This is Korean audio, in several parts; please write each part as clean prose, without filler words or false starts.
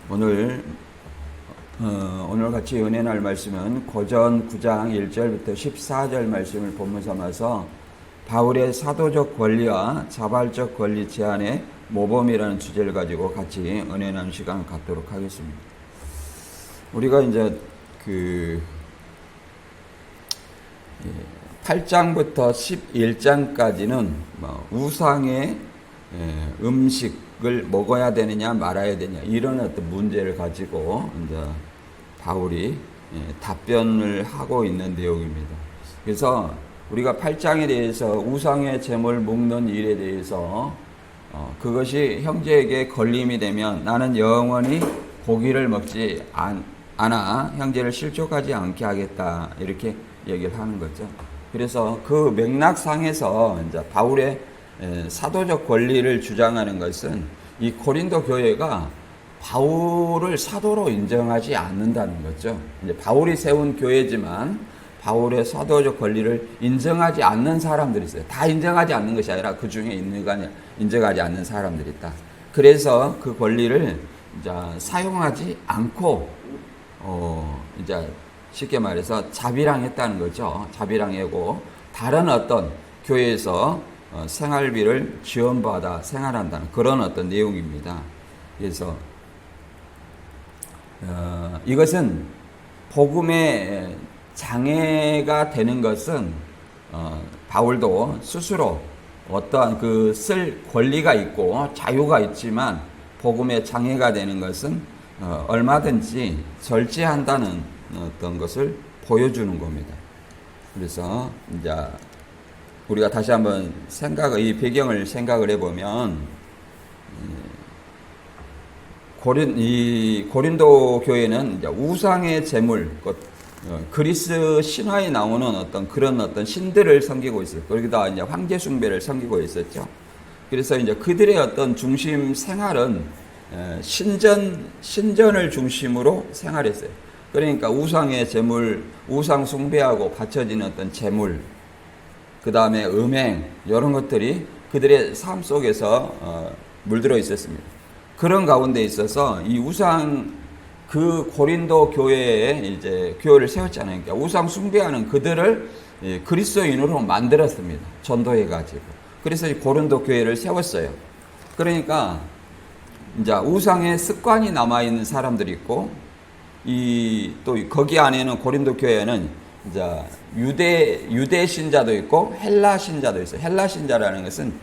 오늘 같이 은혜 날 말씀은 고전 9장 1절부터 14절 말씀을 본문 삼아서 바울의 사도적 권리와 자발적 권리 제한의 모범이라는 주제를 가지고 같이 은혜 나누는 시간을 갖도록 하겠습니다. 우리가 이제 8장부터 11장까지는 우상의 음식을 먹어야 되느냐 말아야 되느냐 이런 어떤 문제를 가지고 이제 바울이 답변을 하고 있는 내용입니다. 그래서 우리가 8장에 대해서 우상의 제물 먹는 일에 대해서 그것이 형제에게 걸림이 되면 나는 영원히 고기를 먹지 않아 형제를 실족하지 않게 하겠다 이렇게 얘기를 하는 거죠. 그래서 그 맥락상에서 이제 바울의 사도적 권리를 주장하는 것은 이 고린도 교회가 바울을 사도로 인정하지 않는다는 거죠. 이제 바울이 세운 교회지만 바울의 사도적 권리를 인정하지 않는 사람들이 있어요. 다 인정하지 않는 것이 아니라 그 중에 인정하지 않는 사람들이 있다. 그래서 그 권리를 이제 사용하지 않고 이제 쉽게 말해서 자비랑했다는 거죠. 자비랑하고 다른 어떤 교회에서 생활비를 지원받아 생활한다는 그런 어떤 내용입니다. 그래서 이것은 복음의 장애가 되는 것은 바울도 스스로 어떠한 쓸 권리가 있고 자유가 있지만 복음의 장애가 되는 것은 얼마든지 절제한다는 어떤 것을 보여주는 겁니다. 그래서 이제 우리가 다시 한번 이 배경을 생각을 해보면 고린도 교회는 이제 우상의 제물, 그리스 신화에 나오는 그런 어떤 신들을 섬기고 있어요. 거기다 이제 황제 숭배를 섬기고 있었죠. 그래서 이제 그들의 어떤 중심 생활은 신전을 중심으로 생활했어요. 그러니까 우상의 제물, 우상 숭배하고 바쳐지는 어떤 제물, 그 다음에 음행 이런 것들이 그들의 삶 속에서 물들어 있었습니다. 그런 가운데 있어서 이 그 고린도 교회에 이제 교회를 세웠잖아요. 그러니까 우상 숭배하는 그들을 그리스도인으로 만들었습니다. 전도해가지고. 그래서 이 고린도 교회를 세웠어요. 그러니까 이제 우상의 습관이 남아있는 사람들이 있고, 또 거기 안에는 고린도 교회에는 이제 유대 신자도 있고 헬라 신자도 있어요. 헬라 신자라는 것은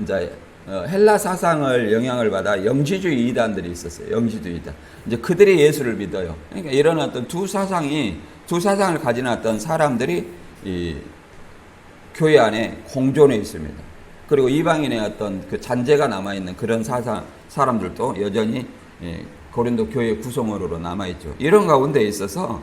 이제 헬라 사상을 영향을 받아 영지주의 이단들이 있었어요. 영지주의 이단. 이제 그들이 예수를 믿어요. 그러니까 이런 어떤 두 사상을 가진 어떤 사람들이 이 교회 안에 공존해 있습니다. 그리고 이방인의 어떤 그 잔재가 남아 있는 그런 사람들도 여전히 고린도 교회 구성원으로 남아 있죠. 이런 가운데 있어서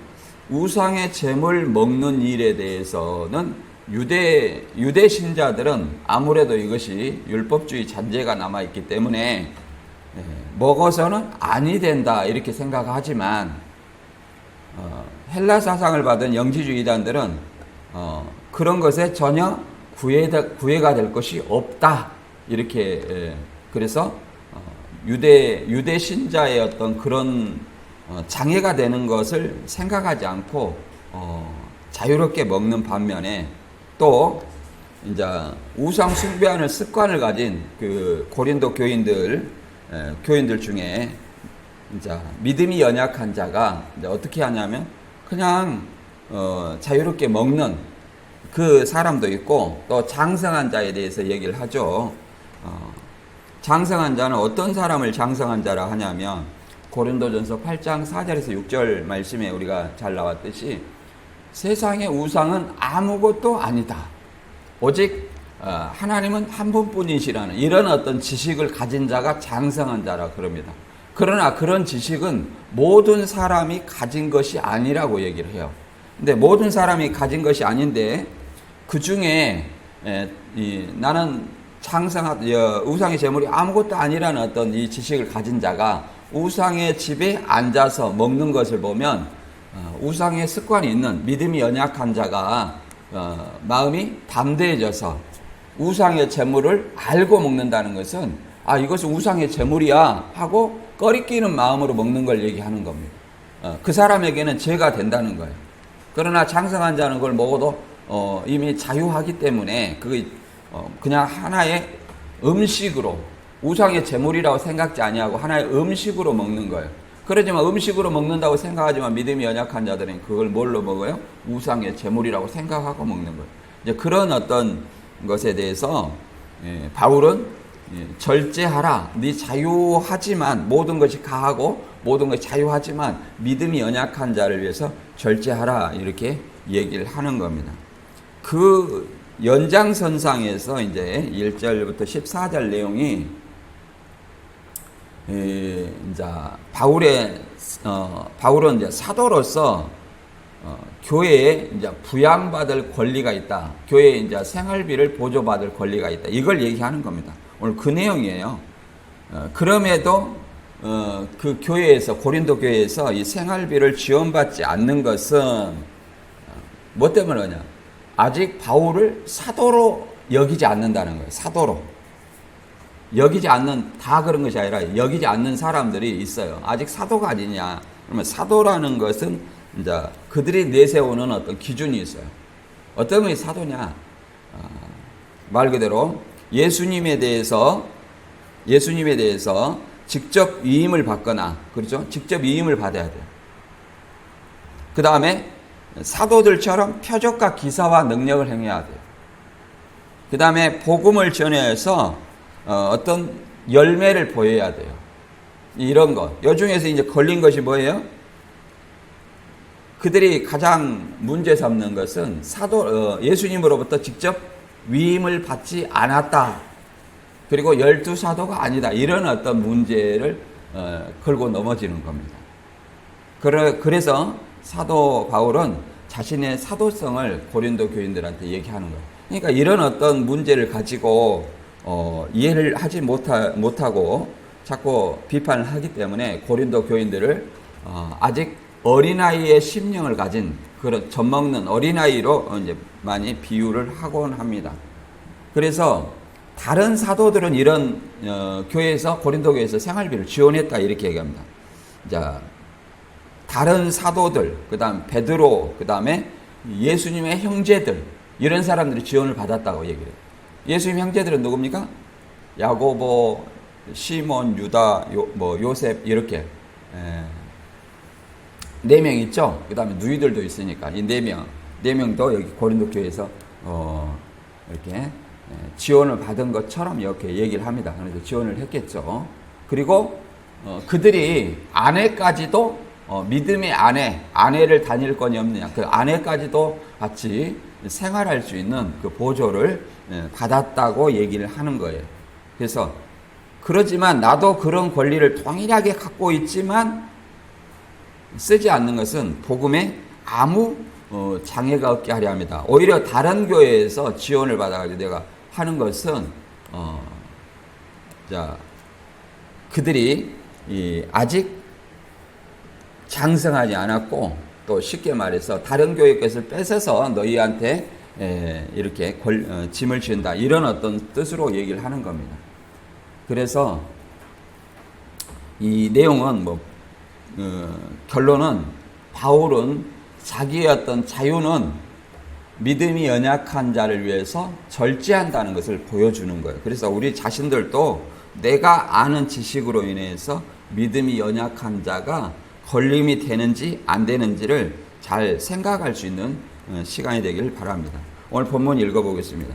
우상의 제물 먹는 일에 대해서는 유대 신자들은 아무래도 이것이 율법주의 잔재가 남아있기 때문에 먹어서는 아니 된다 이렇게 생각하지만 헬라 사상을 받은 영지주의단들은 그런 것에 전혀 구애가 될 것이 없다 이렇게 그래서 유대 신자의 어떤 그런 장애가 되는 것을 생각하지 않고 자유롭게 먹는 반면에 또 이제 우상 숭배하는 습관을 가진 그 고린도 교인들 중에 이제 믿음이 연약한 자가 이제 어떻게 하냐면 그냥 자유롭게 먹는 그 사람도 있고 또 장성한 자에 대해서 얘기를 하죠. 장성한 자는 어떤 사람을 장성한 자라 하냐면 고린도전서 8장 4절에서 6절 말씀에 우리가 잘 나왔듯이 세상의 우상은 아무것도 아니다. 오직 하나님은 한 분뿐이시라는 이런 어떤 지식을 가진 자가 장성한 자라 그럽니다. 그러나 그런 지식은 모든 사람이 가진 것이 아니라고 얘기를 해요. 근데 모든 사람이 가진 것이 아닌데 그 중에 나는 우상의 제물이 아무것도 아니라는 어떤 이 지식을 가진 자가 우상의 집에 앉아서 먹는 것을 보면 우상의 습관이 있는 믿음이 연약한 자가 마음이 담대해져서 우상의 제물을 알고 먹는다는 것은 이것은 우상의 제물이야 하고 꺼리끼는 마음으로 먹는 걸 얘기하는 겁니다. 그 사람에게는 죄가 된다는 거예요. 그러나 장성한 자는 그걸 먹어도 이미 자유하기 때문에 그냥 하나의 음식으로, 우상의 제물이라고 생각지 아니하고 하나의 음식으로 먹는 거예요. 그러지만 음식으로 먹는다고 생각하지만 믿음이 연약한 자들은 그걸 뭘로 먹어요? 우상의 제물이라고 생각하고 먹는 거예요. 이제 그런 어떤 것에 대해서 바울은 절제하라. 네 자유하지만 모든 것이 가하고 모든 것이 자유하지만 믿음이 연약한 자를 위해서 절제하라 이렇게 얘기를 하는 겁니다. 그 연장선상에서 이제 1절부터 14절 내용이 이제 바울은 이제 사도로서 교회에 이제 부양받을 권리가 있다. 교회에 이제 생활비를 보조받을 권리가 있다. 이걸 얘기하는 겁니다. 오늘 그 내용이에요. 그럼에도 그 교회에서, 고린도 교회에서 이 생활비를 지원받지 않는 것은 뭐 때문에 그러냐? 아직 바울을 사도로 여기지 않는다는 거예요. 사도로. 여기지 않는, 다 그런 것이 아니라 여기지 않는 사람들이 있어요. 아직 사도가 아니냐. 그러면 사도라는 것은 이제 그들이 내세우는 어떤 기준이 있어요. 어떤 것이 사도냐? 말 그대로 예수님에 대해서 직접 위임을 받거나, 그렇죠? 직접 위임을 받아야 돼요. 그 다음에 사도들처럼 표적과 기사와 능력을 행해야 돼요. 그 다음에 복음을 전해서 어떤 열매를 보여야 돼요. 이런 것. 요 중에서 이제 걸린 것이 뭐예요? 그들이 가장 문제 삼는 것은 예수님으로부터 직접 위임을 받지 않았다. 그리고 12사도가 아니다. 이런 어떤 문제를 걸고 넘어지는 겁니다. 그래서 사도 바울은 자신의 사도성을 고린도 교인들한테 얘기하는 거예요. 그러니까 이런 어떤 문제를 가지고 이해를 하지 못하고 자꾸 비판을 하기 때문에 고린도 교인들을 아직 어린아이의 심령을 가진 그런 젖먹는 어린아이로 이제 많이 비유를 하곤 합니다. 그래서 다른 사도들은 이런 교회에서, 고린도 교회에서 생활비를 지원했다 이렇게 얘기합니다. 자, 다른 사도들, 그 다음 베드로, 그 다음에 예수님의 형제들, 이런 사람들이 지원을 받았다고 얘기를 해요. 예수님 형제들은 누굽니까? 야고보, 시몬, 유다, 요셉 이렇게 4명 있죠. 그 다음에 누이들도 있으니까 이 4명도 여기 고린도 교회에서 이렇게 지원을 받은 것처럼 이렇게 얘기를 합니다. 그래서 지원을 했겠죠. 그리고 그들이 아내까지도 믿음의 아내를 다닐 건이 없느냐, 그 아내까지도 같이 생활할 수 있는 그 보조를 받았다고 얘기를 하는 거예요. 그래서 그러지만 나도 그런 권리를 동일하게 갖고 있지만 쓰지 않는 것은 복음에 아무 장애가 없게 하려 합니다. 오히려 다른 교회에서 지원을 받아가지고 내가 하는 것은 그들이 아직 장성하지 않았고, 또 쉽게 말해서 다른 교회 것을 뺏어서 너희한테 이렇게 짐을 지은다, 이런 어떤 뜻으로 얘기를 하는 겁니다. 그래서 이 내용은 결론은 바울은 자기의 어떤 자유는 믿음이 연약한 자를 위해서 절제한다는 것을 보여주는 거예요. 그래서 우리 자신들도 내가 아는 지식으로 인해서 믿음이 연약한 자가 걸림이 되는지 안 되는지를 잘 생각할 수 있는 시간이 되길 바랍니다. 오늘 본문 읽어보겠습니다.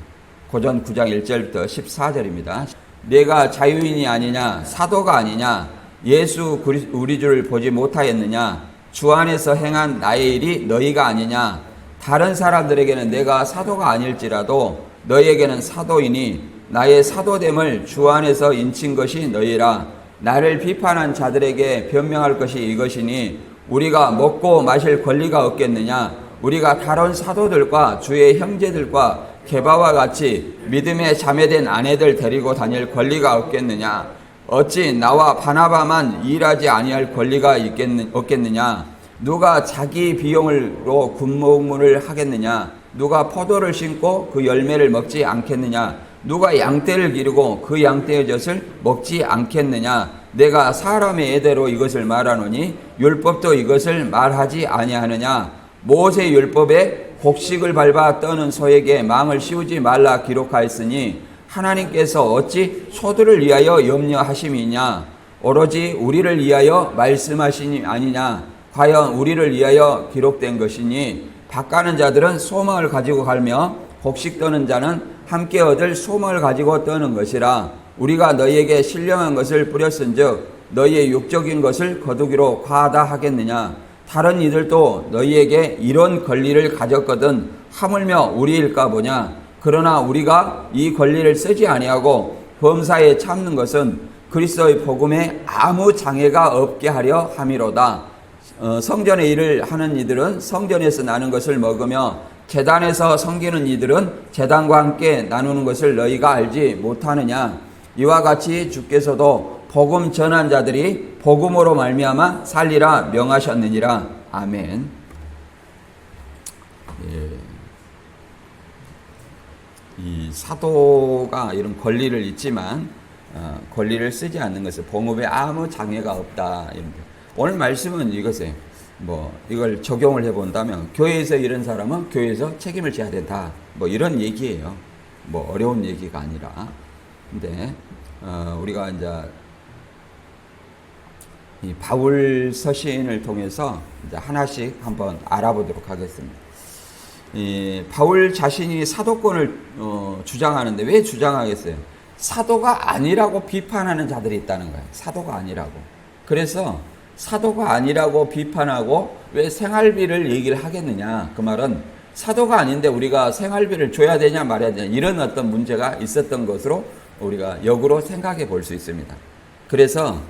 고전 9장 1절부터 14절입니다. 내가 자유인이 아니냐, 사도가 아니냐, 예수 우리 주를 보지 못하였느냐, 주 안에서 행한 나의 일이 너희가 아니냐, 다른 사람들에게는 내가 사도가 아닐지라도 너희에게는 사도이니 나의 사도됨을 주 안에서 인친 것이 너희라. 나를 비판한 자들에게 변명할 것이 이것이니 우리가 먹고 마실 권리가 없겠느냐, 우리가 다른 사도들과 주의 형제들과 게바와 같이 믿음에 자매된 아내들 데리고 다닐 권리가 없겠느냐, 어찌 나와 바나바만 일하지 아니할 권리가 없겠느냐, 누가 자기 비용으로 군목물을 하겠느냐, 누가 포도를 심고 그 열매를 먹지 않겠느냐, 누가 양떼를 기르고 그 양떼의 젖을 먹지 않겠느냐? 내가 사람의 예대로 이것을 말하노니 율법도 이것을 말하지 아니하느냐? 모세 율법에 곡식을 밟아 떠는 소에게 망을 씌우지 말라 기록하였으니 하나님께서 어찌 소들을 위하여 염려하심이냐? 오로지 우리를 위하여 말씀하시니 아니냐? 과연 우리를 위하여 기록된 것이니 밭가는 자들은 소망을 가지고 갈며 곡식 떠는 자는 함께 얻을 소망을 가지고 떠는 것이라. 우리가 너희에게 신령한 것을 뿌렸은즉 너희의 육적인 것을 거두기로 과하다 하겠느냐? 다른 이들도 너희에게 이런 권리를 가졌거든 하물며 우리일까 보냐? 그러나 우리가 이 권리를 쓰지 아니하고 범사에 참는 것은 그리스도의 복음에 아무 장애가 없게 하려 함이로다. 성전의 일을 하는 이들은 성전에서 나는 것을 먹으며 제단에서 섬기는 이들은 제단과 함께 나누는 것을 너희가 알지 못하느냐? 이와 같이 주께서도 복음 전한 자들이 복음으로 말미암아 살리라 명하셨느니라. 아멘. 예. 이 사도가 이런 권리를 있지만 권리를 쓰지 않는 것은 복음에 아무 장애가 없다. 이런 거. 오늘 말씀은 이것에 이걸 적용을 해본다면 교회에서 이런 사람은 교회에서 책임을 져야 된다. 이런 얘기예요. 어려운 얘기가 아니라. 근데 우리가 이제 이 바울 서신을 통해서 이제 하나씩 한번 알아보도록 하겠습니다. 이 바울 자신이 사도권을 주장하는데 왜 주장하겠어요? 사도가 아니라고 비판하는 자들이 있다는 거예요. 사도가 아니라고. 그래서 사도가 아니라고 비판하고 왜 생활비를 얘기를 하겠느냐? 그 말은 사도가 아닌데 우리가 생활비를 줘야 되냐 말아야 되냐 이런 어떤 문제가 있었던 것으로 우리가 역으로 생각해 볼 수 있습니다. 그래서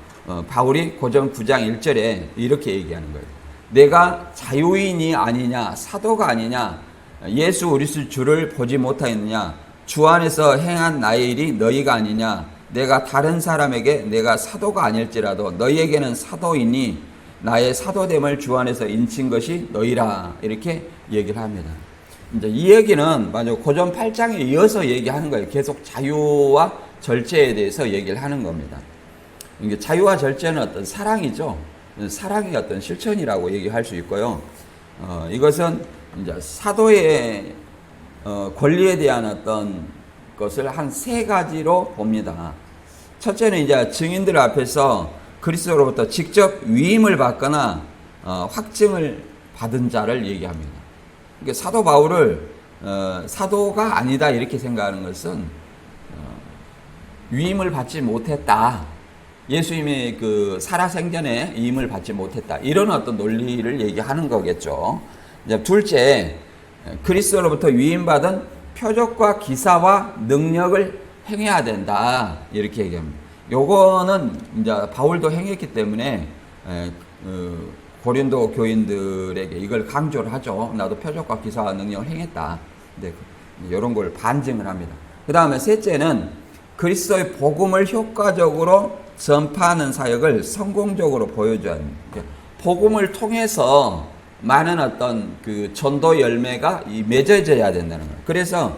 바울이 고전 9장 1절에 이렇게 얘기하는 거예요. 내가 자유인이 아니냐? 사도가 아니냐? 예수 그리스도 주를 보지 못하였느냐? 주 안에서 행한 나의 일이 너희가 아니냐? 내가 다른 사람에게 내가 사도가 아닐지라도 너희에게는 사도이니 나의 사도됨을 주 안에서 인친 것이 너희라. 이렇게 얘기를 합니다. 이제 이 얘기는 만약 고전 8장에 이어서 얘기하는 거예요. 계속 자유와 절제에 대해서 얘기를 하는 겁니다. 이게 자유와 절제는 어떤 사랑이죠. 사랑의 어떤 실천이라고 얘기할 수 있고요. 이것은 이제 사도의 권리에 대한 어떤 것을 한 세 가지로 봅니다. 첫째는 이제 증인들 앞에서 그리스도로부터 직접 위임을 받거나 확증을 받은 자를 얘기합니다. 그러니까 사도 바울을 사도가 아니다 이렇게 생각하는 것은 위임을 받지 못했다. 예수님의 그 살아생전에 위임을 받지 못했다. 이런 어떤 논리를 얘기하는 거겠죠. 이제 둘째, 그리스도로부터 위임받은 표적과 기사와 능력을 행해야 된다. 이렇게 얘기합니다. 요거는 이제 바울도 행했기 때문에 고린도 교인들에게 이걸 강조를 하죠. 나도 표적과 기사와 능력을 행했다. 네, 이런 걸 반증을 합니다. 그 다음에 셋째는 그리스도의 복음을 효과적으로 전파하는 사역을 성공적으로 보여줘야 합니다. 복음을 통해서 많은 어떤 그 전도 열매가 맺어져야 된다는 거예요. 그래서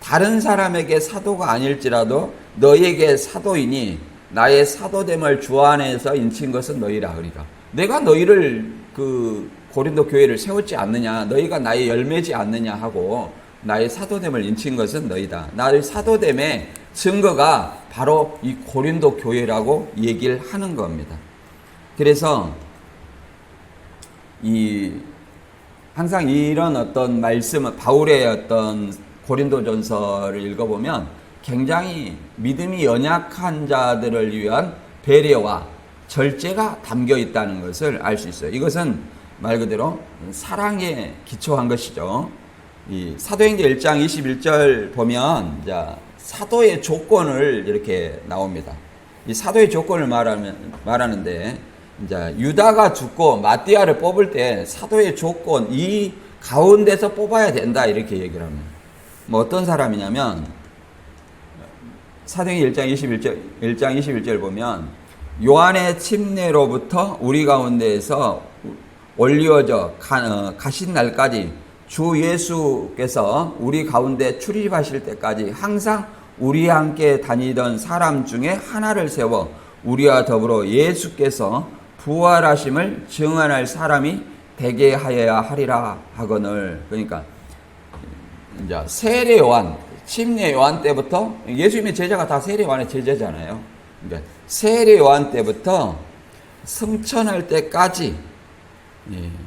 다른 사람에게 사도가 아닐지라도 너희에게 사도이니 나의 사도됨을 주 안에서 인친 것은 너희라. 그러니까 내가 너희를 그 고린도 교회를 세웠지 않느냐, 너희가 나의 열매지 않느냐 하고 나의 사도됨을 인친 것은 너희다. 나의 사도됨의 증거가 바로 이 고린도 교회라고 얘기를 하는 겁니다. 그래서 항상 이런 어떤 말씀은 바울의 어떤 고린도전서를 읽어보면 굉장히 믿음이 연약한 자들을 위한 배려와 절제가 담겨 있다는 것을 알 수 있어요. 이것은 말 그대로 사랑에 기초한 것이죠. 이 사도행전 1장 21절 보면 이제 사도의 조건을 이렇게 나옵니다. 이 사도의 조건을 말하는데 이제 유다가 죽고 마띠아를 뽑을 때 사도의 조건 이 가운데서 뽑아야 된다 이렇게 얘기를 합니다. 어떤 사람이냐면 사도행전 1장 21절 보면 요한의 침례로부터 우리 가운데에서 올리워져 가신 날까지 주 예수께서 우리 가운데 출입하실 때까지 항상 우리와 함께 다니던 사람 중에 하나를 세워 우리와 더불어 예수께서 부활하심을 증언할 사람이 되게 하여야 하리라 하거늘. 그러니까 이제 세례 요한, 침례 요한 때부터 예수님의 제자가 다 세례 요한의 제자잖아요. 그러니까 세례 요한 때부터 승천할 때까지,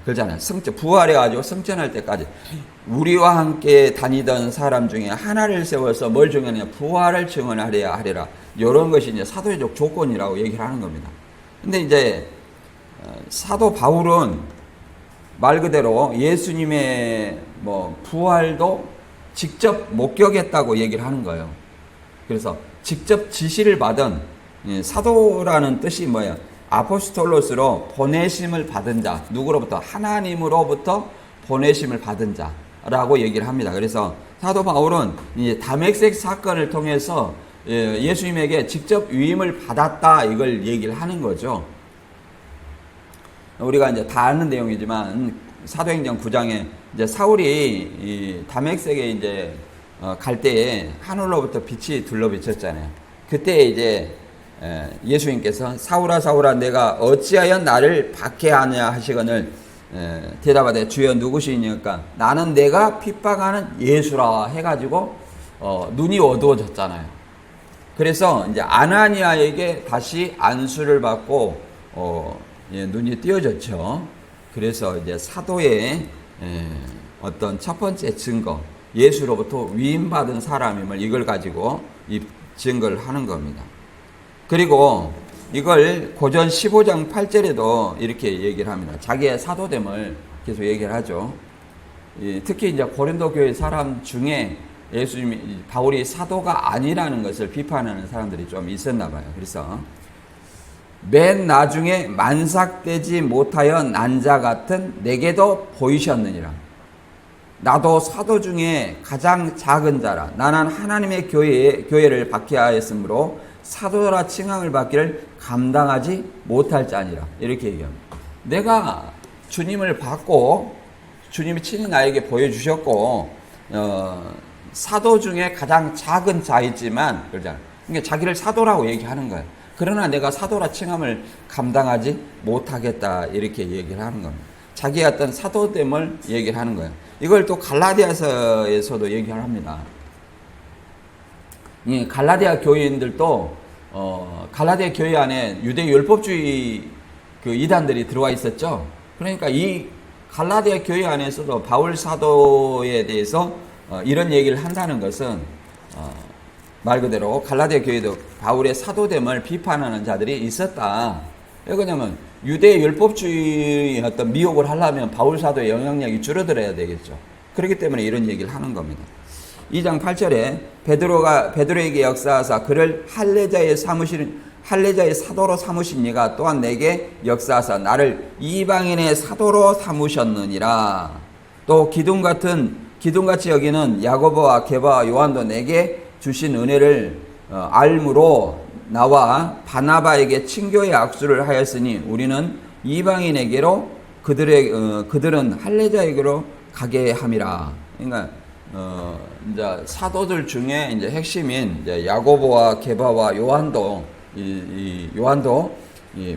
그러잖아요. 부활해가지고 승천할 때까지 우리와 함께 다니던 사람 중에 하나를 세워서 뭘 증언하냐? 부활을 증언하려야 하리라. 이런 것이 이제 사도적 조건이라고 얘기를 하는 겁니다. 근데 이제 사도 바울은 말 그대로 예수님의 부활도 직접 목격했다고 얘기를 하는 거예요. 그래서 직접 지시를 받은, 사도라는 뜻이 뭐예요? 아포스톨로스로 보내심을 받은 자, 누구로부터? 하나님으로부터 보내심을 받은 자라고 얘기를 합니다. 그래서 사도 바울은 이제 다메섹 사건을 통해서 예수님에게 직접 위임을 받았다, 이걸 얘기를 하는 거죠. 우리가 이제 다 아는 내용이지만 사도행전 9장에 이제 사울이 이 다메섹에 이제 갈 때에 하늘로부터 빛이 둘러비쳤잖아요. 그때 이제 예수님께서 사울아 사울아 내가 어찌하여 나를 박해하냐 하시거늘 대답하되 주여 누구시니까 나는 내가 핍박하는 예수라 해가지고 눈이 어두워졌잖아요. 그래서 이제 아나니아에게 다시 안수를 받고 눈이 띄어졌죠. 그래서 이제 사도의 어떤 첫 번째 증거, 예수로부터 위임받은 사람임을 이걸 가지고 이 증거를 하는 겁니다. 그리고 이걸 고전 15장 8절에도 이렇게 얘기를 합니다. 자기의 사도됨을 계속 얘기를 하죠. 특히 이제 고린도 교회 사람 중에 바울이 사도가 아니라는 것을 비판하는 사람들이 좀 있었나 봐요. 그래서 맨 나중에 만삭되지 못하여 난 자 같은 내게도 보이셨느니라. 나도 사도 중에 가장 작은 자라. 나는 하나님의 교회를 박해하였으므로 사도라 칭함을 받기를 감당하지 못할 자니라. 이렇게 얘기합니다. 내가 주님을 받고 주님이 친히 나에게 보여주셨고 사도 중에 가장 작은 자이지만 그러잖아요. 그러니까 자기를 사도라고 얘기하는 거예요. 그러나 내가 사도라 칭함을 감당하지 못하겠다, 이렇게 얘기를 하는 겁니다. 자기의 어떤 사도됨을 얘기를 하는 거예요. 이걸 또 갈라디아서에서도 얘기를 합니다. 이 갈라디아 교인들도 갈라디아 교회 안에 유대 율법주의 그 이단들이 들어와 있었죠. 그러니까 이 갈라디아 교회 안에서도 바울 사도에 대해서 이런 얘기를 한다는 것은 말 그대로 갈라디아 교회도 바울의 사도됨을 비판하는 자들이 있었다. 왜 그러냐면 유대 율법주의 어떤 미혹을 하려면 바울 사도의 영향력이 줄어들어야 되겠죠. 그렇기 때문에 이런 얘기를 하는 겁니다. 2장 8절에 베드로에게 역사하사 그를 할례자의 사도로 삼으신 이가 또한 내게 역사하사 나를 이방인의 사도로 삼으셨느니라. 또 기둥같이 여기는 야고보와 게바와 요한도 내게 주신 은혜를 알므로 나와 바나바에게 친교의 악수를 하였으니 우리는 이방인에게로 그들은 할례자에게로 가게 함이라. 그러니까 이제 사도들 중에 이제 핵심인 이제 야고보와 게바와 요한도 요한도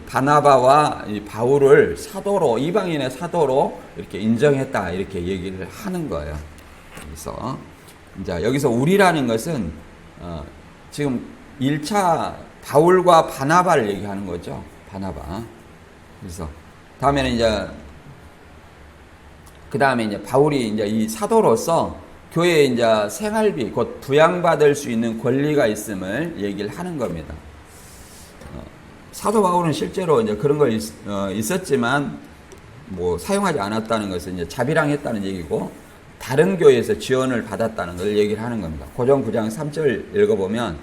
바나바와 바울을 사도로, 이방인의 사도로 이렇게 인정했다, 이렇게 얘기를 하는 거예요. 그래서 이제 여기서 우리라는 것은 지금 1차 바울과 바나바를 얘기하는 거죠. 바나바. 그래서 다음에는 그 다음에 이제 바울이 이제 이 사도로서 교회에 이제 생활비, 곧 부양받을 수 있는 권리가 있음을 얘기를 하는 겁니다. 사도 바울은 실제로 이제 그런 거 있었지만 사용하지 않았다는 것은 이제 자비랑했다는 얘기고, 다른 교회에서 지원을 받았다는 걸 얘기를 하는 겁니다. 고전 9장 3절 읽어보면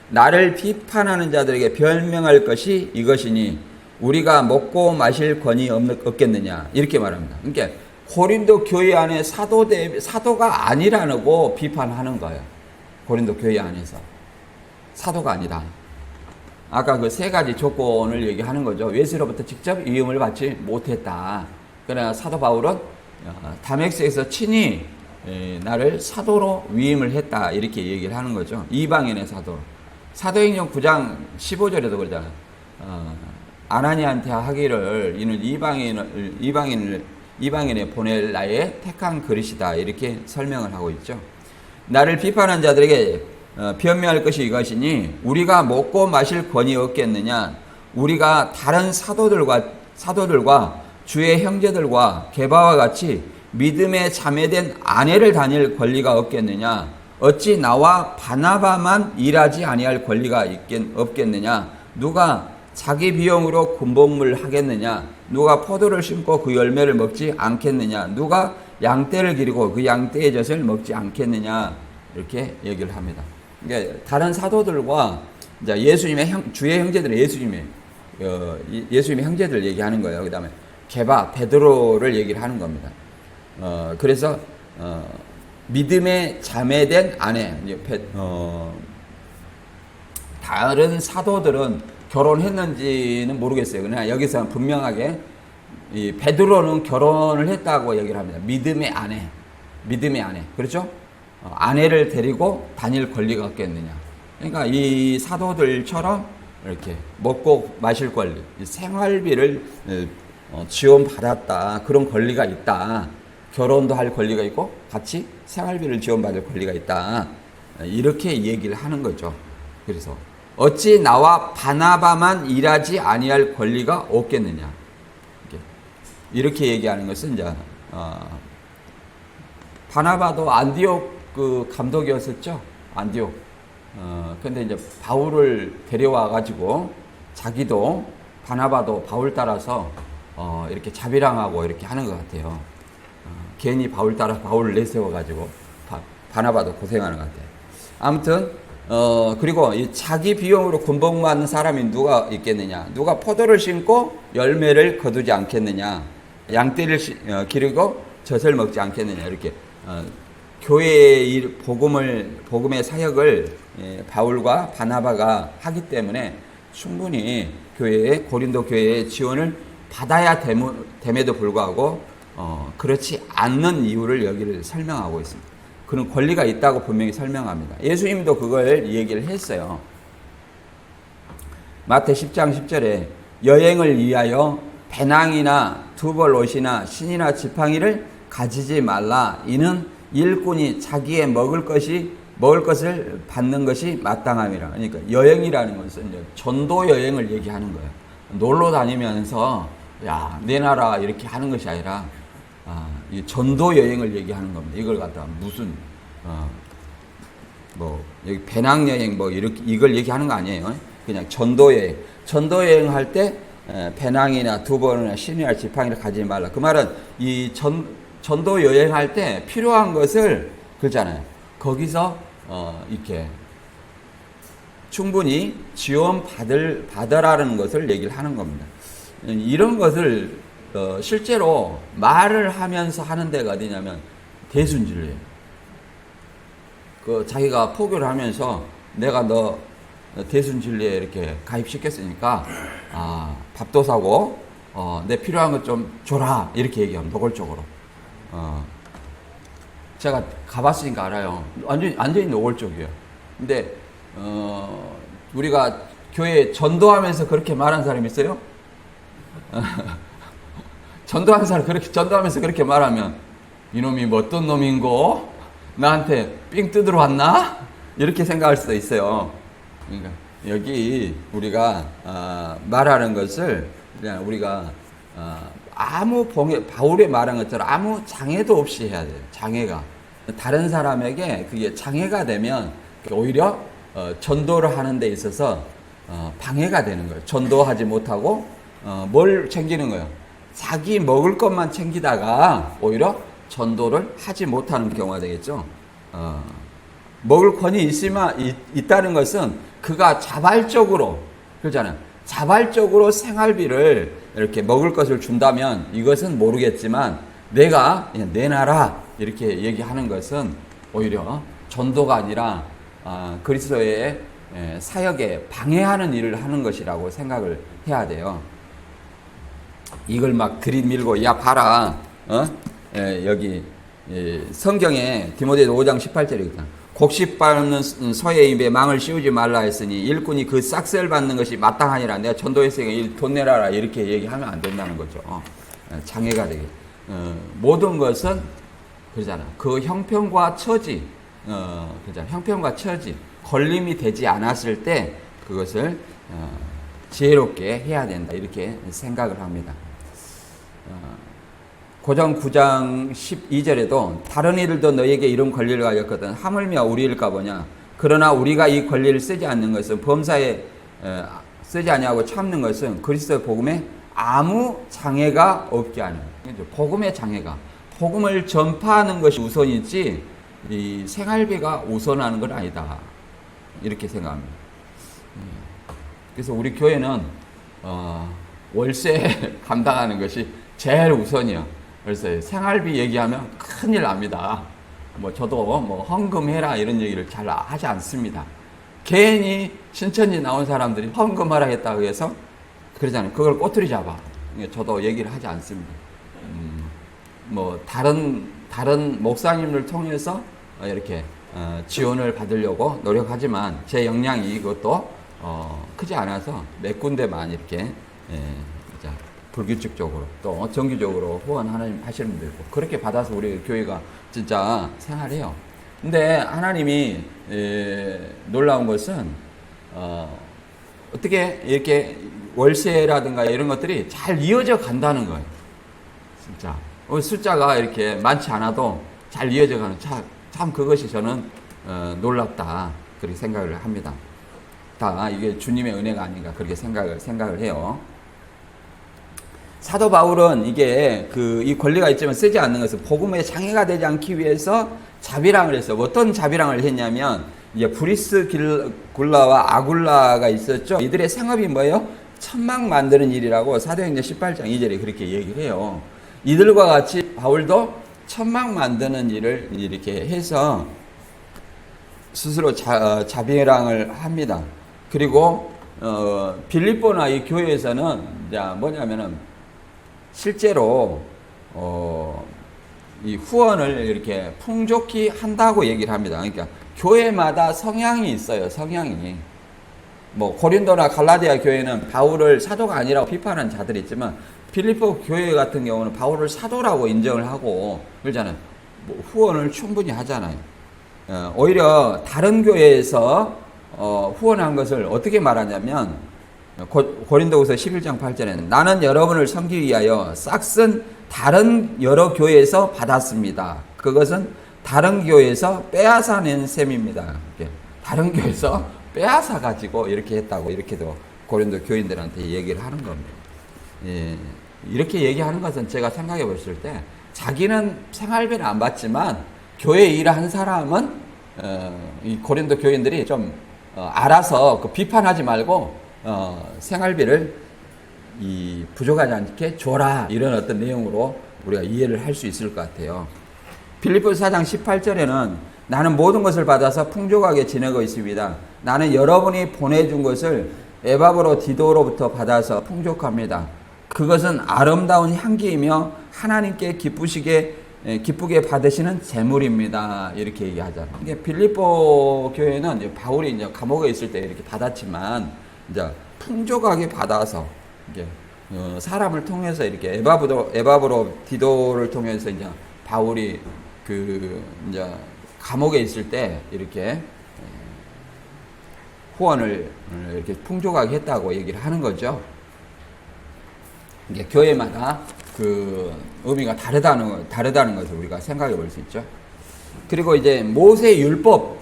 나를 비판하는 자들에게 변명할 것이 이것이니 우리가 먹고 마실 권이 없겠느냐, 이렇게 말합니다. 그러니까 고린도 교회 안에 사도가 아니라고 비판하는 거예요. 고린도 교회 안에서 사도가 아니다. 아까 그 세 가지 조건을 얘기하는 거죠. 예수로부터 직접 위임을 받지 못했다. 그러나 사도 바울은 다맥스에서 친히 나를 사도로 위임을 했다 이렇게 얘기를 하는 거죠. 이방인의 사도. 사도행전 9장 15절에도 그러잖아요. 아나니한테 하기를 이는 이방인에 보낼 나의 택한 그릇이다 이렇게 설명을 하고 있죠. 나를 비판한 자들에게 변명할 것이 이것이니 우리가 먹고 마실 권이 없겠느냐. 우리가 다른 사도들과 주의 형제들과 게바와 같이 믿음에 자매된 아내를 다닐 권리가 없겠느냐. 어찌 나와 바나바만 일하지 아니할 권리가 없겠느냐. 누가 자기 비용으로 군복무를 하겠느냐. 누가 포도를 심고 그 열매를 먹지 않겠느냐. 누가 양떼를 기르고 그 양떼의 젖을 먹지 않겠느냐. 이렇게 얘기를 합니다. 그러니까 다른 사도들과 이제 주의 형제들의 예수님의 형제들 얘기하는 거예요. 그 다음에 게바, 베드로를 얘기를 하는 겁니다. 그래서 믿음에 자매된 아내, 다른 사도들은 결혼했는지는 모르겠어요. 그냥 여기서 분명하게 이 베드로는 결혼을 했다고 얘기를 합니다. 믿음의 아내, 그렇죠? 아내를 데리고 다닐 권리가 없겠느냐. 그러니까 이 사도들처럼 이렇게 먹고 마실 권리, 생활비를 지원받았다. 그런 권리가 있다. 결혼도 할 권리가 있고 같이 생활비를 지원받을 권리가 있다. 이렇게 얘기를 하는 거죠. 그래서 어찌 나와 바나바만 일하지 아니할 권리가 없겠느냐. 이렇게 얘기하는 것은 이제 바나바도 안디옥 그 감독이었었죠. 안디옥. 근데 이제 바울을 데려와 가지고 자기도 바나바도 바울 따라서 이렇게 자비랑하고 이렇게 하는 것 같아요. 괜히 바울 따라 바울을 내세워 가지고 바나바도 고생하는 것 같아요. 아무튼 그리고 이 자기 비용으로 군복무하는 사람이 누가 있겠느냐? 누가 포도를 심고 열매를 거두지 않겠느냐? 양떼를 기르고 젖을 먹지 않겠느냐? 이렇게 교회의 복음의 사역을 바울과 바나바가 하기 때문에 충분히 고린도 교회의 지원을 받아야 됨에도 불구하고 그렇지 않는 이유를 여기를 설명하고 있습니다. 그런 권리가 있다고 분명히 설명합니다. 예수님도 그걸 얘기를 했어요. 마태 10장 10절에 여행을 위하여 배낭이나 두벌 옷이나 신이나 지팡이를 가지지 말라. 이는 일꾼이 자기의 먹을 것을 받는 것이 마땅함이라. 그러니까 여행이라는 것은 이제 전도 여행을 얘기하는 거예요. 놀러 다니면서 야, 내 나라 이렇게 하는 것이 아니라 이 전도 여행을 얘기하는 겁니다. 이걸 갖다 무슨 여기 배낭 여행 이걸 얘기하는 거 아니에요. 그냥 전도 여행. 전도 여행 할 때 배낭이나 두벌이나 신이나 지팡이를 가지지 말라. 그 말은 이 전도 여행할 때 필요한 것을 그러잖아요. 거기서 이렇게 충분히 지원 받으라는 것을 얘기를 하는 겁니다. 이런 것을 실제로 말을 하면서 하는 데가 어디냐면 대순진리예요. 자기가 포교를 하면서 내가 너 대순진리에 이렇게 가입시켰으니까 밥도 사고 내 필요한 것 좀 줘라 이렇게 얘기하면 노골적으로. 제가 가봤으니까 알아요. 완전히 노골적이에요. 근데 우리가 교회에 전도하면서 그렇게 말한 사람이 있어요? 전도하면서 그렇게 말하면 이놈이 뭐 어떤 놈인고 나한테 삥 뜯으러 왔나? 이렇게 생각할 수도 있어요. 그러니까 여기 우리가 말하는 것을 그냥 우리가 바울의 말한 것처럼 아무 장애도 없이 해야 돼요. 장애가 다른 사람에게 그게 장애가 되면 오히려 전도를 하는 데 있어서 방해가 되는 거예요. 전도하지 못하고 뭘 챙기는 거예요? 자기 먹을 것만 챙기다가 오히려 전도를 하지 못하는 경우가 되겠죠. 먹을 권이 있다는 것은 그가 자발적으로 그러잖아요. 자발적으로 생활비를 이렇게 먹을 것을 준다면 이것은 모르겠지만 내가 내놔라 이렇게 얘기하는 것은 오히려 전도가 아니라 그리스도의 사역에 방해하는 일을 하는 것이라고 생각을 해야 돼요. 이걸 막 들이밀고 야 봐라 여기 성경에 디모데서 5장 18절이거든. 곡식 밟는 서의 입에 망을 씌우지 말라 했으니 일꾼이 그 싹쓸 받는 것이 마땅하니라. 내가 전도했으니까 돈 내라라 이렇게 얘기하면 안 된다는 거죠. 장애가 되게. 모든 것은 그러잖아. 그 형편과 처지, 그러잖아. 형편과 처지, 걸림이 되지 않았을 때 그것을 지혜롭게 해야 된다. 이렇게 생각을 합니다. 고전 9장 12절에도 다른 이들도 너에게 이런 권리를 가졌거든 하물며 우리일까 보냐. 그러나 우리가 이 권리를 쓰지 않는 것은 범사에 쓰지 아니하고 참는 것은 그리스도의 복음에 아무 장애가 없게 하는. 복음의 장애가. 복음을 전파하는 것이 우선이지 이 생활비가 우선하는 건 아니다. 이렇게 생각합니다. 그래서 우리 교회는 월세 감당하는 것이 제일 우선이요. 그래서 생활비 얘기하면 큰일 납니다. 저도 헌금해라 이런 얘기를 잘 하지 않습니다. 괜히 신천지 나온 사람들이 헌금하라 했다고 해서 그러잖아요. 그걸 꼬투리 잡아. 저도 얘기를 하지 않습니다. 다른 목사님을 통해서 이렇게 지원을 받으려고 노력하지만 제 역량이 그것도 크지 않아서 몇 군데만 이렇게 불규칙적으로 또 정기적으로 후원하시는 분도 있고 그렇게 받아서 우리 교회가 진짜 생활해요. 근데 하나님이 놀라운 것은 어떻게 이렇게 월세라든가 이런 것들이 잘 이어져 간다는 거예요. 진짜 숫자가 이렇게 많지 않아도 잘 이어져 가는 참 그것이 저는 놀랍다 그렇게 생각을 합니다. 다 이게 주님의 은혜가 아닌가 그렇게 생각을 해요. 사도 바울은 이 권리가 있지만 쓰지 않는 것은 복음에 장애가 되지 않기 위해서 자비랑을 했어요. 어떤 자비랑을 했냐면 이제 브리스굴라와 아굴라가 있었죠. 이들의 생업이 뭐예요? 천막 만드는 일이라고 사도행전 18장 2절에 그렇게 얘기를 해요. 이들과 같이 바울도 천막 만드는 일을 이렇게 해서 스스로 자비랑을 합니다. 그리고 빌립보나 이 교회에서는 뭐냐면은 실제로 이 후원을 이렇게 풍족히 한다고 얘기를 합니다. 그러니까 교회마다 성향이 있어요. 성향이 고린도나 갈라디아 교회는 바울을 사도가 아니라고 비판하는 자들이 있지만 빌립보 교회 같은 경우는 바울을 사도라고 인정을 하고 그러잖아요. 후원을 충분히 하잖아요. 오히려 다른 교회에서 후원한 것을 어떻게 말하냐면 고린도후서 11장 8절에는 나는 여러분을 섬기기 위하여 싹슨 다른 여러 교회에서 받았습니다. 그것은 다른 교회에서 빼앗아낸 셈입니다. 다른 교회에서 빼앗아 가지고 이렇게 했다고 이렇게도 고린도 교인들한테 얘기를 하는 겁니다. 이렇게 얘기하는 것은 제가 생각해 봤을 때 자기는 생활비는 안 받지만 교회 일을 한 사람은 이 고린도 교인들이 좀 알아서 비판하지 말고 생활비를 부족하지 않게 줘라 이런 어떤 내용으로 우리가 이해를 할 수 있을 것 같아요. 빌립보서 4장 18절에는 나는 모든 것을 받아서 풍족하게 지내고 있습니다. 나는 여러분이 보내준 것을 에바브로 디도로부터 받아서 풍족합니다. 그것은 아름다운 향기이며 하나님께 기쁘게 받으시는 재물입니다. 이렇게 얘기하잖아요. 이게 빌립보 교회는 이제 바울이 이제 감옥에 있을 때 이렇게 받았지만 이제 풍족하게 받아서 이게 사람을 통해서 이렇게 에바브로 디도를 통해서 이제 바울이 이제 감옥에 있을 때 이렇게 후원을 이렇게 풍족하게 했다고 얘기를 하는 거죠. 이게 교회마다 의미가 다르다는 것을 우리가 생각해 볼 수 있죠. 그리고 이제 모세 율법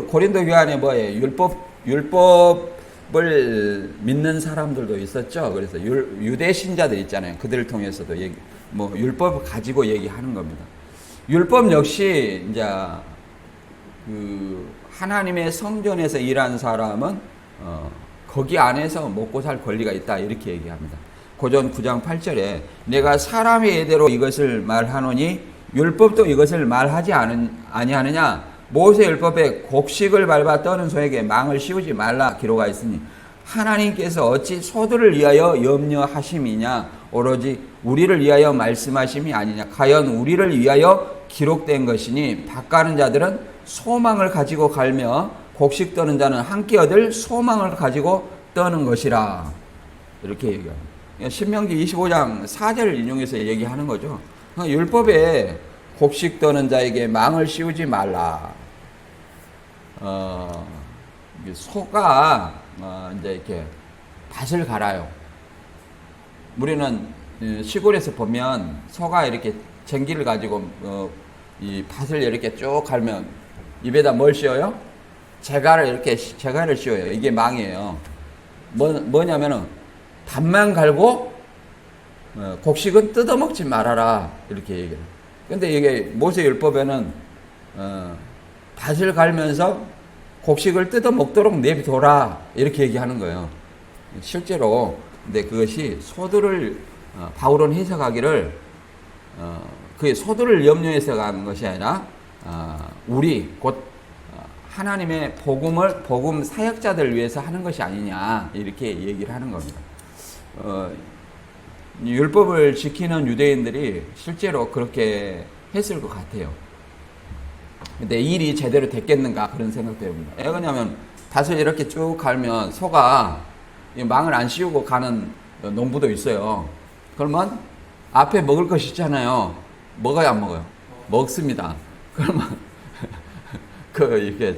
고린도 교회 안에 뭐예요? 율법을 믿는 사람들도 있었죠. 그래서 유대 신자들 있잖아요. 그들을 통해서도 율법을 가지고 얘기하는 겁니다. 율법 역시 이제 하나님의 성전에서 일한 사람은 거기 안에서 먹고 살 권리가 있다 이렇게 얘기합니다. 고전 9장 8절에 내가 사람의 예대로 이것을 말하노니 율법도 이것을 말하지 아니하느냐 모세 율법에 곡식을 밟아 떠는 소에게 망을 씌우지 말라 기록하였으니 하나님께서 어찌 소들을 위하여 염려하심이냐 오로지 우리를 위하여 말씀하심이 아니냐 과연 우리를 위하여 기록된 것이니 밭가는 자들은 소망을 가지고 갈며 곡식 떠는 자는 함께 얻을 소망을 가지고 떠는 것이라 이렇게 얘기합니다. 신명기 25장 4절을 인용해서 얘기하는 거죠. 율법에 곡식 떠는 자에게 망을 씌우지 말라. 소가 이제 이렇게 밭을 갈아요. 우리는 시골에서 보면 소가 이렇게 쟁기를 가지고 이 밭을 이렇게 쭉 갈면 입에다 뭘 씌워요? 제갈을 씌워요. 이게 망이에요. 뭐냐면은 밭만 갈고 곡식은 뜯어먹지 말아라 이렇게 얘기해요. 근데 이게 모세율법에는 밭을 갈면서 곡식을 뜯어먹도록 내비둬라 이렇게 얘기하는 거예요. 실제로 근데 그것이 소들을 바울은 해석하기를 그게 소들을 염려해서 가는 것이 아니라 우리 곧 하나님의 복음 사역자들을 위해서 하는 것이 아니냐 이렇게 얘기를 하는 겁니다. 율법을 지키는 유대인들이 실제로 그렇게 했을 것 같아요. 근데 일이 제대로 됐겠는가 그런 생각도 해봅니다. 왜냐하면 밭을 이렇게 쭉 갈면 소가 망을 안 씌우고 가는 농부도 있어요. 그러면 앞에 먹을 것이 있잖아요. 먹어요, 안 먹어요? 먹습니다. 그러면 이게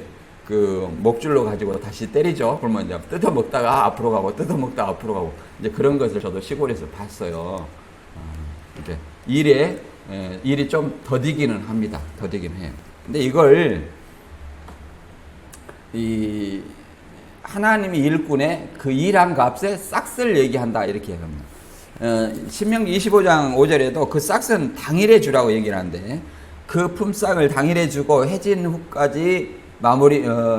목줄로 가지고 다시 때리죠. 그러면 이제 뜯어 먹다가 앞으로 가고 뜯어 먹다가 앞으로 가고 이제 그런 것을 저도 시골에서 봤어요. 이제 일이 좀 더디기는 합니다. 더디기는 해요. 근데 이걸 이 하나님이 일꾼의 그 일한 값에 싹스를 얘기한다 이렇게 합니다. 신명기 25장 5절에도 그 싹스는 당일에 주라고 얘기를 하는데 그 품삯을 당일에 주고 해진 후까지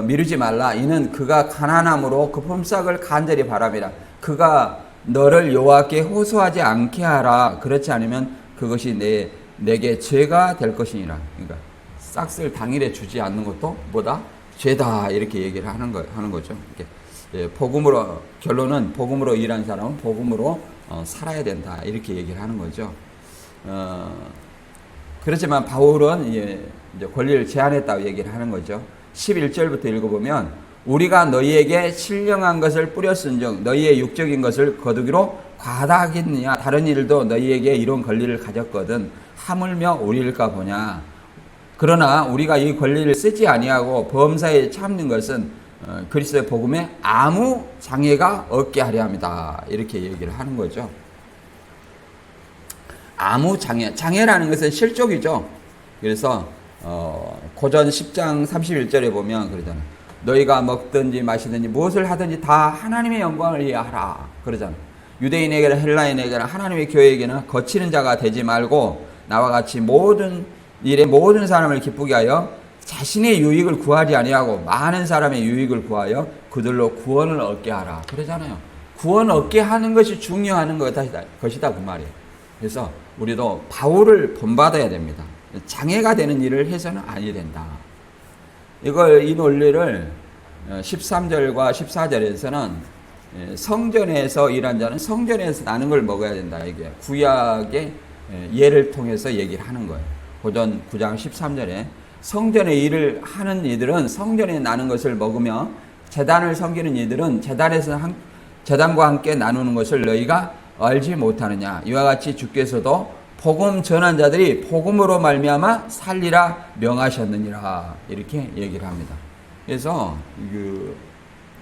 미루지 말라. 이는 그가 가난함으로 그 품삯을 간절히 바람이라. 그가 너를 여호와께 호소하지 않게 하라. 그렇지 않으면 그것이 내게 죄가 될 것이니라. 그러니까 싹스를 당일에 주지 않는 것도 뭐다? 죄다 이렇게 얘기를 하는 거죠. 이렇게 결론은 복음으로 일한 사람은 복음으로 살아야 된다 이렇게 얘기를 하는 거죠. 그렇지만 바울은 이제 권리를 제한했다고 얘기를 하는 거죠. 11절부터 읽어보면 우리가 너희에게 신령한 것을 뿌렸은즉 너희의 육적인 것을 거두기로 과다하겠느냐. 다른 일도 너희에게 이런 권리를 가졌거든 하물며 우리일까 보냐. 그러나 우리가 이 권리를 쓰지 아니하고 범사에 참는 것은 그리스도의 복음에 아무 장애가 없게 하려 합니다. 이렇게 얘기를 하는 거죠. 아무 장애라는 것은 실족이죠. 그래서 고전 10장 31절에 보면 그러잖아요. 너희가 먹든지 마시든지 무엇을 하든지 다 하나님의 영광을 위해 하라 그러잖아요. 유대인에게나 헬라인에게나 하나님의 교회에게는 거치는 자가 되지 말고 나와 같이 모든 일에 모든 사람을 기쁘게 하여 자신의 유익을 구하지 아니하고 많은 사람의 유익을 구하여 그들로 구원을 얻게 하라 그러잖아요. 구원 얻게 하는 것이 중요한 것이다 그 말이에요. 그래서 우리도 바울을 본받아야 됩니다. 장애가 되는 일을 해서는 아니 된다. 이 논리를 13절과 14절에서는 성전에서 일한 자는 성전에서 나는 걸 먹어야 된다. 이게 구약의 예를 통해서 얘기를 하는 거예요. 고전 9장 13절에 성전에 일을 하는 이들은 성전에 나는 것을 먹으며 제단을 섬기는 이들은 제단과 함께 나누는 것을 너희가 알지 못하느냐. 이와 같이 주께서도 복음 전한 자들이 복음으로 말미암아 살리라 명하셨느니라 이렇게 얘기를 합니다. 그래서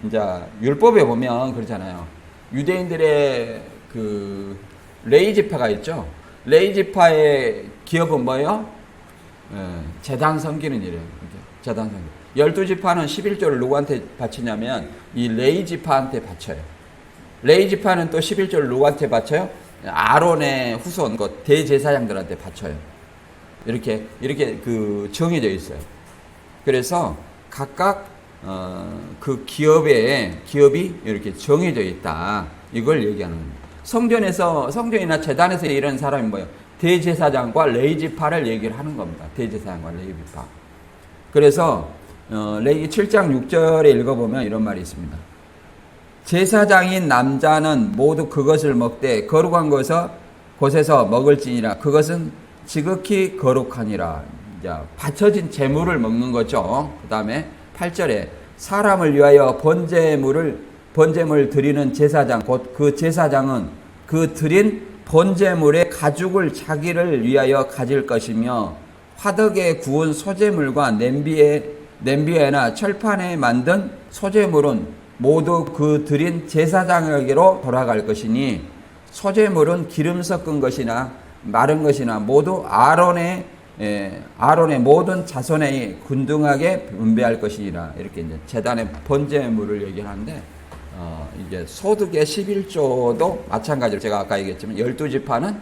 이제 율법에 보면 그렇잖아요. 유대인들의 레위 지파가 있죠. 레위 지파의 기업은 뭐예요? 제단 섬기는 일이에요. 제단 섬기. 12지파는 11조를 누구한테 바치냐면 이 레위 지파한테 바쳐요. 레위 지파는 또 11조를 누구한테 바쳐요? 아론의 후손, 대제사장들한테 바쳐요. 이렇게 정해져 있어요. 그래서 각각 그 기업이 이렇게 정해져 있다. 이걸 얘기하는 겁니다. 성전이나 제단에서 일하는 사람이 뭐예요? 대제사장과 레위지파를 얘기를 하는 겁니다. 대제사장과 레위지파. 그래서 레위 7장 6절에 읽어보면 이런 말이 있습니다. 제사장인 남자는 모두 그것을 먹되 거룩한 곳에서 먹을지니라. 그것은 지극히 거룩하니라. 자, 바쳐진 제물을 먹는 거죠. 그 다음에 8절에 사람을 위하여 번제물 드리는 제사장, 곧 그 제사장은 그 드린 번제물의 가죽을 자기를 위하여 가질 것이며 화덕에 구운 소제물과 냄비에나 철판에 만든 소제물은 모두 그 드린 제사장에게로 돌아갈 것이니 소제물은 기름 섞은 것이나 마른 것이나 모두 아론의 모든 자손에 균등하게 분배할 것이니라. 이렇게 이제 제단의 번제물을 얘기하는데 이게 소득의 11조도 마찬가지로 제가 아까 얘기했지만 12지파는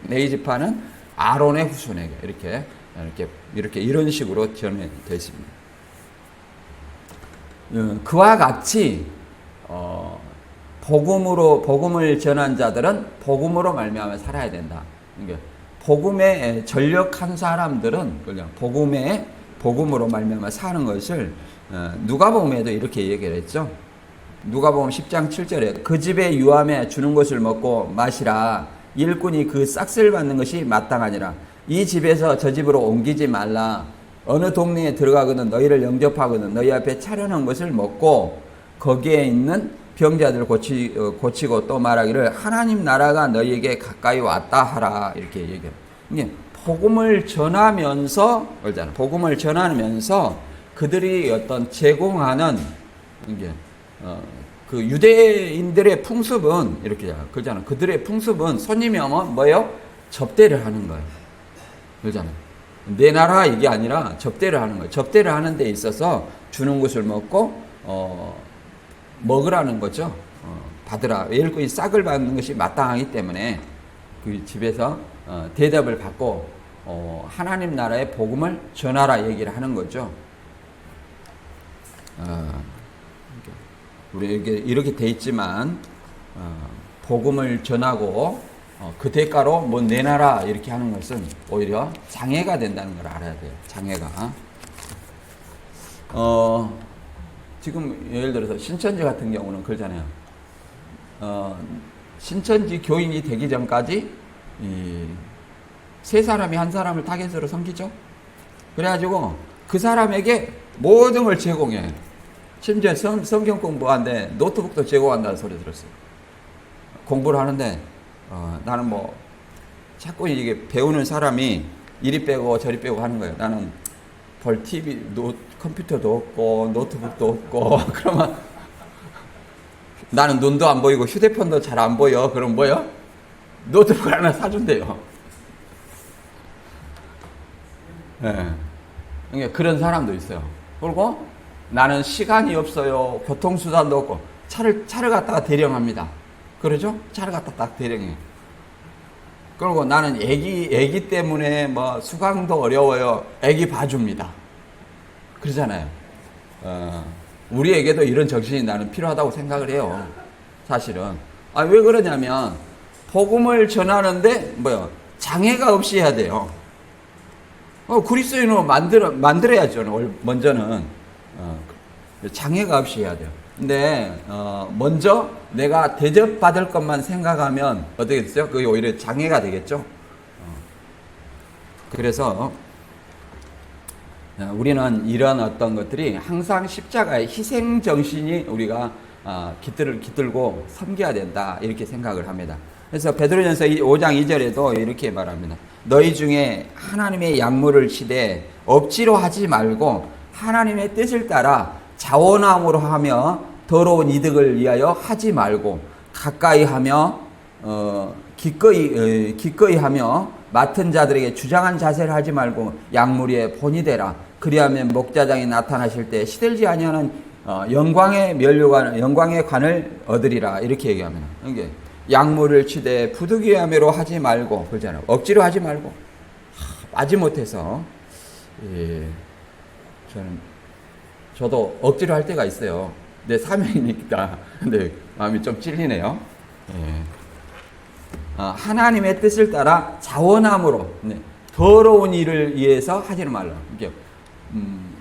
네이 지파는 아론의 후손에게 이렇게 이런 식으로 전해되어 있습니다. 그와 같이 복음을 전한 자들은 복음으로 말미암아 살아야 된다. 그러니까 복음에 전력한 사람들은 그냥 복음으로 말미암아 사는 것을 누가복음에도 이렇게 얘기를 했죠. 누가복음 10장 7절에 그 집에 유함에 주는 것을 먹고 마시라. 일꾼이 그 싹쓸 받는 것이 마땅하니라. 이 집에서 저 집으로 옮기지 말라. 어느 동네에 들어가거든 너희를 영접하거든 너희 앞에 차려놓은 것을 먹고 거기에 있는 병자들을 고치고 또 말하기를 하나님 나라가 너희에게 가까이 왔다 하라. 이렇게 얘기해요. 이게 복음을 전하면서 그들이 어떤 제공하는 이게 그 유대인들의 풍습은 이렇게 그러잖아요. 그들의 풍습은 손님이 오면 뭐예요? 접대를 하는 거예요. 그러잖아요. 내 나라 이게 아니라 접대를 하는 거예요. 접대를 하는 데 있어서 주는 것을 먹고 먹으라는 거죠. 받으라. 일꾼이 싹을 받는 것이 마땅하기 때문에 그 집에서 대답을 받고 하나님 나라의 복음을 전하라 얘기를 하는 거죠. 우리 이렇게 돼 있지만 복음을 전하고 그 대가로 뭐 내놔라 이렇게 하는 것은 오히려 장애가 된다는 걸 알아야 돼요. 장애가. 지금 예를 들어서 신천지 같은 경우는 그러잖아요. 신천지 교인이 되기 전까지 세 사람이 한 사람을 타겟으로 섬기죠. 그래가지고 그 사람에게 모든 걸 제공해. 심지어 성경 공부하는데 노트북도 제공한다는 소리 들었어요. 공부를 하는데 나는 뭐 자꾸 이게 배우는 사람이 이리 빼고 저리 빼고 하는 거예요. 나는 볼 TV, 컴퓨터도 없고 노트북도 없고 그러면 나는 눈도 안 보이고 휴대폰도 잘 안 보여. 그럼 뭐요? 노트북 하나 사준대요. 네. 그러니까 그런 사람도 있어요. 그리고 나는 시간이 없어요. 교통수단도 없고 차를 갖다가 대령합니다. 그러죠? 차를 갖다 딱 대령해. 그리고 나는 애기 때문에 뭐 수강도 어려워요. 애기 봐줍니다. 그러잖아요. 우리에게도 이런 정신이 나는 필요하다고 생각을 해요. 사실은. 왜 그러냐면 복음을 전하는데 장애가 없이 해야 돼요. 그리스도인으로 만들어야죠. 먼저는 장애가 없이 해야 돼요. 근데 먼저 내가 대접받을 것만 생각하면 어떻게 되죠? 그게 오히려 장애가 되겠죠. 그래서 우리는 이런 어떤 것들이 항상 십자가의 희생 정신이 우리가 깃들고 섬겨야 된다 이렇게 생각을 합니다. 그래서 베드로전서 5장 2절에도 이렇게 말합니다. 너희 중에 하나님의 약물을 치되 억지로 하지 말고 하나님의 뜻을 따라 자원함으로 하며 더러운 이득을 위하여 하지 말고 가까이 하며 기꺼이 하며 맡은 자들에게 주장한 자세를 하지 말고 약물의 본이 되라. 그리하면 목자장이 나타나실 때 시들지 아니하는 영광의 관을 얻으리라. 이렇게 얘기합니다. 이게 약물을 치되 부득이함으로 하지 말고 그러잖아요. 억지로 하지 말고 마지못해서 저도 억지로 할 때가 있어요. 내 사명이니까. 근데 마음이 좀 찔리네요. 하나님의 뜻을 따라 자원함으로 더러운 일을 위해서 하지는 말라.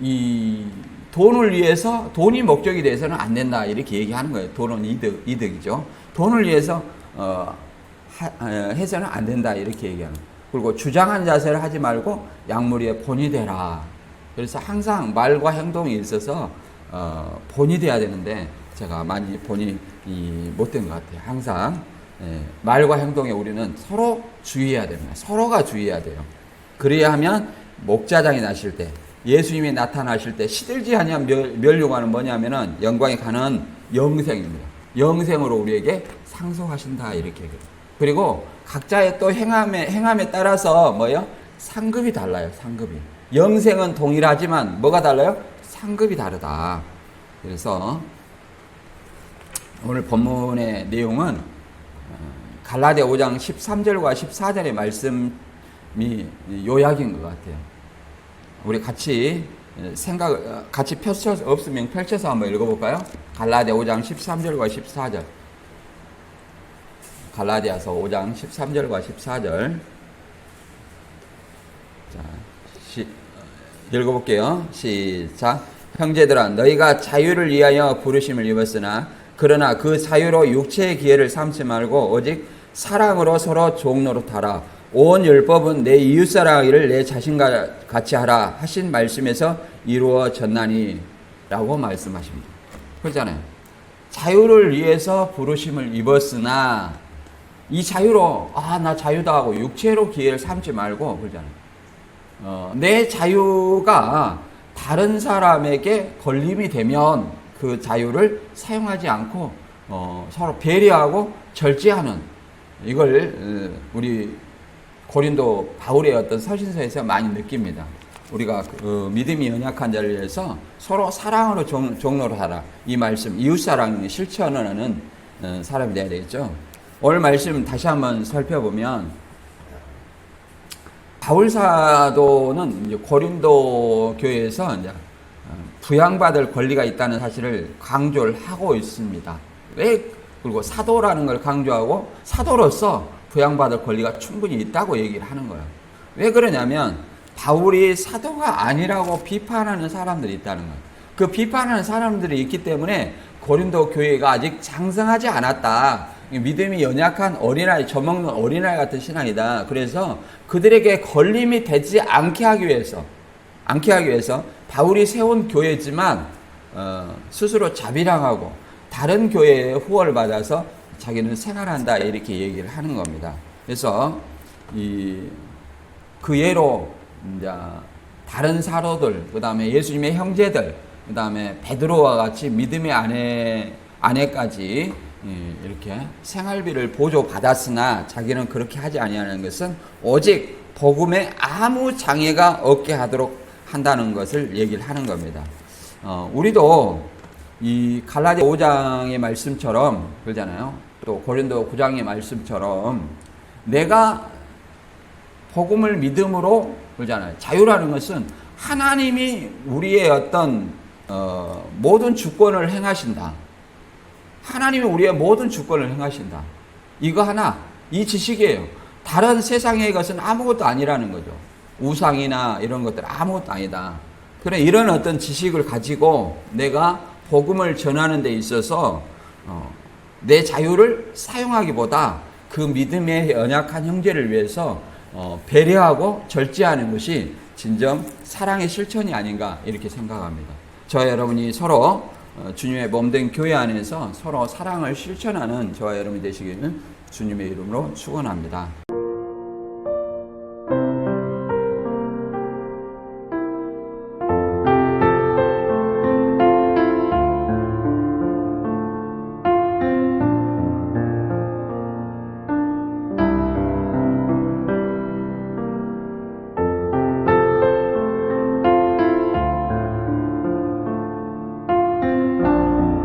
이 돈을 위해서 돈이 목적이 돼서는 안 된다 이렇게 얘기하는 거예요. 돈은 이득이죠. 돈을 위해서 해서는 안 된다 이렇게 얘기하는 거예요. 그리고 주장한 자세를 하지 말고 약물에 본이 되라. 그래서 항상 말과 행동에 있어서 본이 돼야 되는데 제가 많이 본이 못 된 것 같아요. 항상 말과 행동에 우리는 서로 주의해야 됩니다. 서로가 주의해야 돼요. 그래야 하면 목자장이 나실 때, 예수님이 나타나실 때 시들지 아니한 멸류관은 뭐냐면은 영광에 가는 영생입니다. 영생으로 우리에게 상속하신다 이렇게 얘기해요. 그리고 각자의 또 행함에 따라서 뭐요? 상급이 달라요. 상급이. 영생은 동일하지만 뭐가 달라요? 상급이 다르다. 그래서 오늘 본문의 내용은 갈라디아 5장 13절과 14절의 말씀이 요약인 것 같아요. 우리 같이 펼쳐서 없으면 펼쳐서 한번 읽어볼까요? 갈라디아 5장 13절과 14절. 갈라디아서 5장 13절과 14절. 자, 읽어볼게요. 시작. 형제들아, 너희가 자유를 위하여 부르심을 입었으나 그러나 그 자유로 육체의 기회를 삼지 말고 오직 사랑으로 서로 종노릇하라. 온 율법은 내 이웃사랑하기를 내 자신과 같이 하라 하신 말씀에서 이루어졌나니 라고 말씀하십니다. 그렇잖아요. 자유를 위해서 부르심을 입었으나 이 자유로 나 자유다 하고 육체로 기회를 삼지 말고 그러잖아요. 내 자유가 다른 사람에게 걸림이 되면 그 자유를 사용하지 않고 서로 배려하고 절제하는 이걸 우리 고린도 바울의 어떤 서신서에서 많이 느낍니다. 우리가 믿음이 연약한 자를 위해서 서로 사랑으로 종로를 하라. 이 말씀 이웃사랑 실천을 하는 사람이 되어야 되겠죠. 오늘 말씀 다시 한번 살펴보면 바울 사도는 이제 고린도 교회에서 이제 부양받을 권리가 있다는 사실을 강조를 하고 있습니다. 왜? 그리고 사도라는 걸 강조하고 사도로서 부양받을 권리가 충분히 있다고 얘기를 하는 거예요. 왜 그러냐면 바울이 사도가 아니라고 비판하는 사람들이 있다는 거예요. 그 비판하는 사람들이 있기 때문에 고린도 교회가 아직 장성하지 않았다. 믿음이 연약한 어린아이, 젖먹는 어린아이 같은 신앙이다. 그래서 그들에게 걸림이 되지 않게 하기 위해서 바울이 세운 교회지만 스스로 자비랑하고 다른 교회의 후원을 받아서 자기는 생활한다 이렇게 얘기를 하는 겁니다. 그래서 그 예로 이제 다른 사도들, 그 다음에 예수님의 형제들, 그 다음에 베드로와 같이 믿음의 아내까지 이렇게 생활비를 보조받았으나 자기는 그렇게 하지 아니하는 것은 오직 복음에 아무 장애가 없게 하도록 한다는 것을 얘기를 하는 겁니다. 우리도 이 갈라디아 5장의 말씀처럼 그러잖아요. 또 고린도 9장의 말씀처럼 내가 복음을 믿음으로 그러잖아요. 자유라는 것은 하나님이 우리의 어떤 모든 주권을 행하신다. 하나님이 우리의 모든 주권을 행하신다. 이거 하나, 이 지식이에요. 다른 세상의 것은 아무것도 아니라는 거죠. 우상이나 이런 것들 아무것도 아니다. 그래 이런 어떤 지식을 가지고 내가 복음을 전하는 데 있어서 내 자유를 사용하기보다 그 믿음의 연약한 형제를 위해서 배려하고 절제하는 것이 진정 사랑의 실천이 아닌가 이렇게 생각합니다. 저와 여러분이 서로 주님의 몸된 교회 안에서 서로 사랑을 실천하는 저와 여러분이 되시기를 주님의 이름으로 축원합니다.